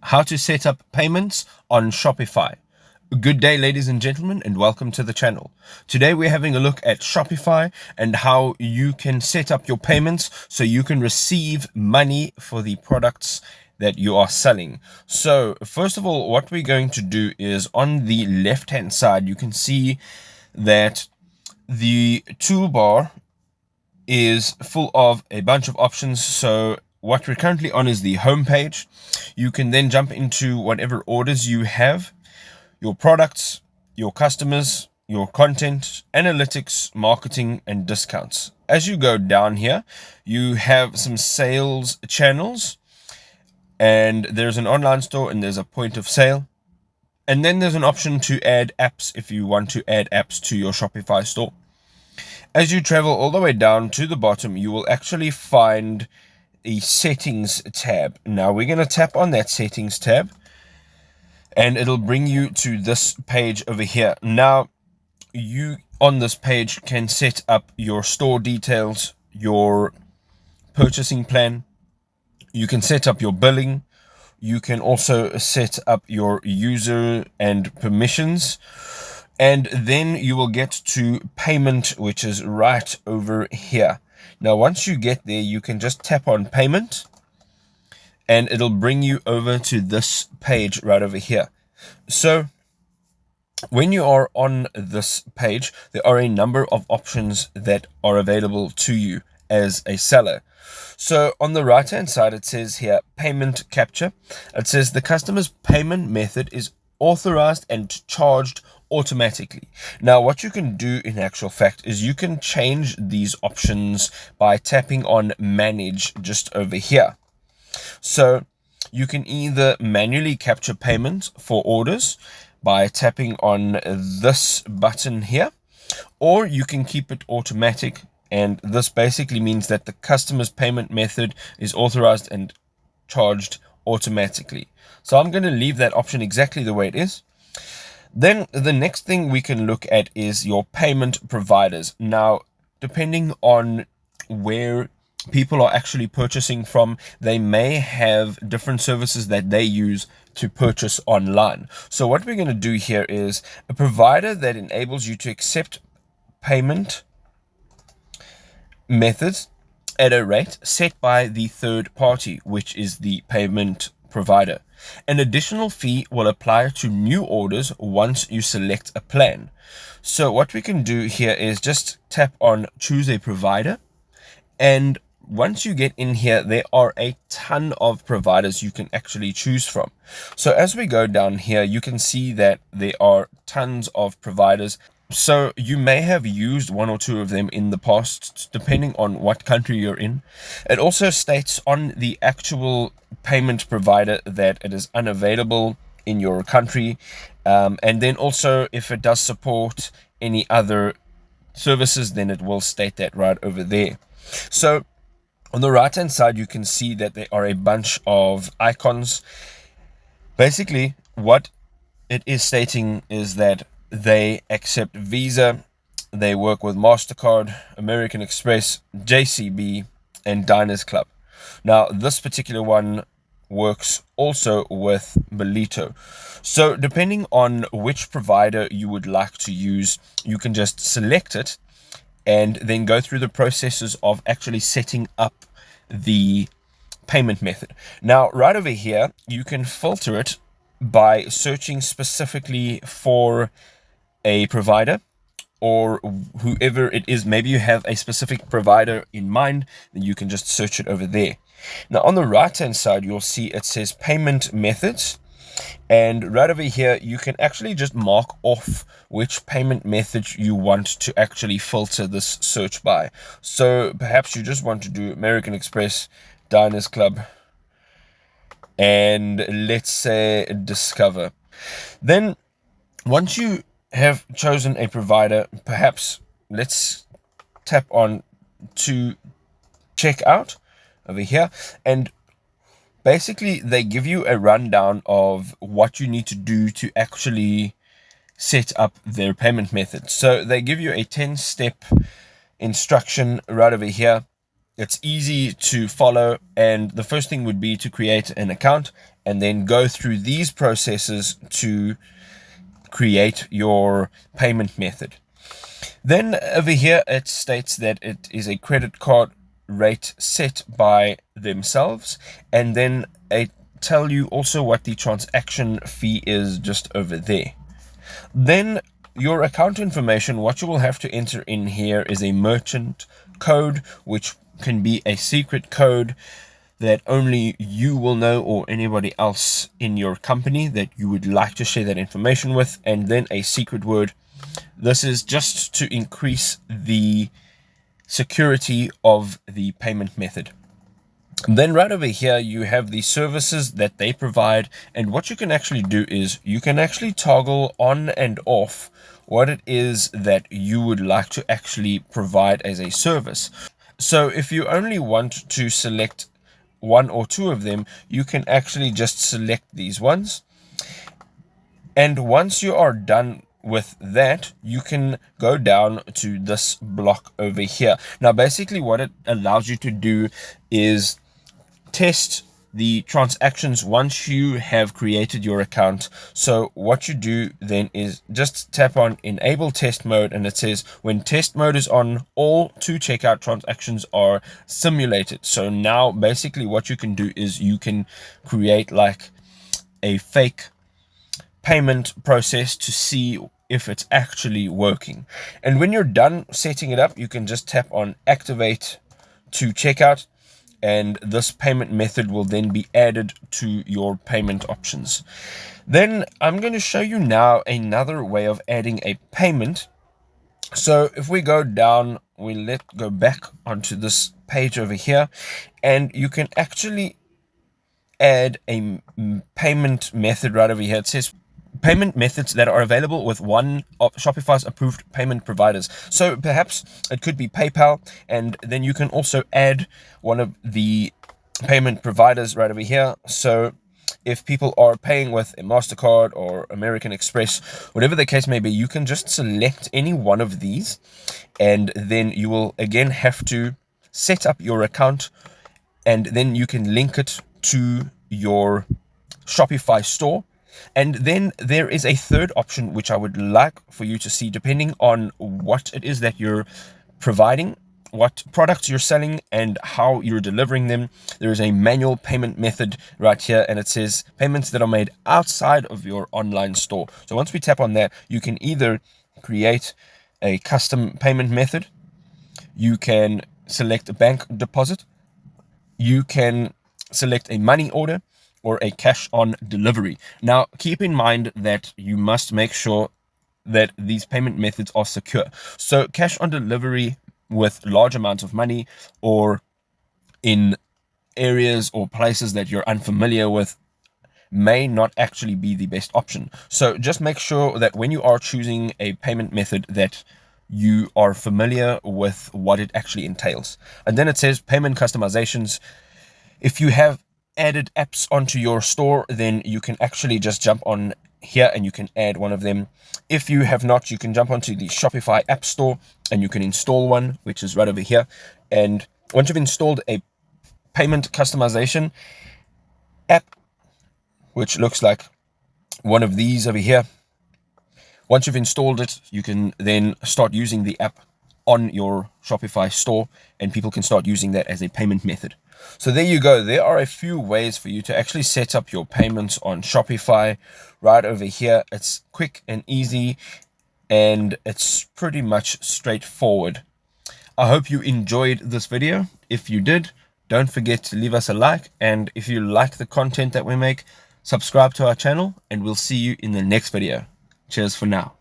how to set up payments on Shopify. Good day, ladies and gentlemen, and welcome to the channel. Today we're having a look at Shopify and how you can set up your payments so you can receive money for the products that you are selling. So first of all, what we're going to do is on the left hand side, you can see that the toolbar is full of a bunch of options. So what we're currently on is the home page. You can then jump into whatever orders you have, your products, your customers, your content, analytics, marketing, and discounts. As you go down here, you have some sales channels, and there's an online store and there's a point of sale. And then there's an option to add apps if you want to add apps to your Shopify store. As you travel all the way down to the bottom, you will actually find a settings tab. Now we're going to tap on that settings tab and it'll bring you to this page over here. Now you on this page can set up your store details, your purchasing plan. You can set up your billing. You can also set up your user and permissions. And then you will get to payment, which is right over here. Now, once you get there, you can just tap on payment and it'll bring you over to this page right over here. So when you are on this page, there are a number of options that are available to you as a seller. So on the right hand side, it says here, payment capture. It says the customer's payment method is authorized and charged automatically. Now what you can do in actual fact is you can change these options by tapping on manage just over here. So you can either manually capture payments for orders by tapping on this button here, or you can keep it automatic, and this basically means that the customer's payment method is authorized and charged automatically. So I'm going to leave that option exactly the way it is. Then the next thing we can look at is your payment providers. Now, depending on where people are actually purchasing from, they may have different services that they use to purchase online. So what we're going to do here is a provider that enables you to accept payment methods at a rate set by the third party, which is the payment provider. An additional fee will apply to new orders once you select a plan. So what we can do here is just tap on choose a provider, and once you get in here, there are a ton of providers you can actually choose from. So as we go down here, you can see that there are tons of providers. So you may have used one or two of them in the past, depending on what country you're in. It also states on the actual payment provider that it is unavailable in your country. And then also if it does support any other services, then it will state that right over there. So on the right hand side, you can see that there are a bunch of icons. Basically, what it is stating is that they accept Visa, they work with MasterCard, American Express, JCB, and Diners Club. Now, this particular one works also with Belito. So depending on which provider you would like to use, you can just select it and then go through the processes of actually setting up the payment method. Now, right over here, you can filter it by searching specifically for a provider or whoever it is. Maybe you have a specific provider in mind, then you can just search it over there. Now on the right hand side, you'll see it says payment methods, and right over here you can actually just mark off which payment method you want to actually filter this search by. So perhaps you just want to do American Express, Diners Club, and let's say Discover. Then once you have chosen a provider, perhaps let's tap on to check out over here, and basically they give you a rundown of what you need to do to actually set up their payment method. So they give you a 10-step instruction right over here. It's easy to follow, and the first thing would be to create an account and then go through these processes to create your payment method. Then over here it states that it is a credit card rate set by themselves, and then I tell you also what the transaction fee is just over there. Then your account information, what you will have to enter in here is a merchant code, which can be a secret code that only you will know or anybody else in your company that you would like to share that information with, and then a secret word. This is just to increase the security of the payment method. Then right over here you have the services that they provide, and what you can actually do is you can actually toggle on and off what it is that you would like to actually provide as a service. So if you only want to select one or two of them, you can actually just select these ones, and once you are done with that, you can go down to this block over here. Now basically what it allows you to do is test the transactions once you have created your account. So what you do then is just tap on enable test mode, and it says when test mode is on, all to checkout transactions are simulated. So now basically what you can do is you can create like a fake payment process to see if it's actually working. And when you're done setting it up, you can just tap on activate to checkout, and this payment method will then be added to your payment options. Then I'm going to show you now another way of adding a payment. So if we go down, go back onto this page over here, and you can actually add a payment method right over here. It says payment methods that are available with one of Shopify's approved payment providers. So perhaps it could be PayPal, and then you can also add one of the payment providers right over here. So if people are paying with a MasterCard or American Express, whatever the case may be, you can just select any one of these, and then you will again have to set up your account, and then you can link it to your Shopify store. And then there is a third option which I would like for you to see, depending on what it is that you're providing, what products you're selling, and how you're delivering them. There is a manual payment method right here, and it says payments that are made outside of your online store. So once we tap on that, you can either create a custom payment method, you can select a bank deposit, you can select a money order, or a cash on delivery. Now, keep in mind that you must make sure that these payment methods are secure. So cash on delivery with large amounts of money, or in areas or places that you're unfamiliar with, may not actually be the best option. So just make sure that when you are choosing a payment method that you are familiar with what it actually entails. And then it says payment customizations. If you have added apps onto your store, then you can actually just jump on here and you can add one of them. If you have not, you can jump onto the Shopify app store and you can install one, which is right over here. And once you've installed a payment customization app, which looks like one of these over here, once you've installed it, you can then start using the app on your Shopify store, and people can start using that as a payment method. So there you go. There are a few ways for you to actually set up your payments on Shopify right over here. It's quick and easy, and it's pretty much straightforward. I hope you enjoyed this video. If you did, don't forget to leave us a like, and if you like the content that we make, subscribe to our channel, and we'll see you in the next video. Cheers for now.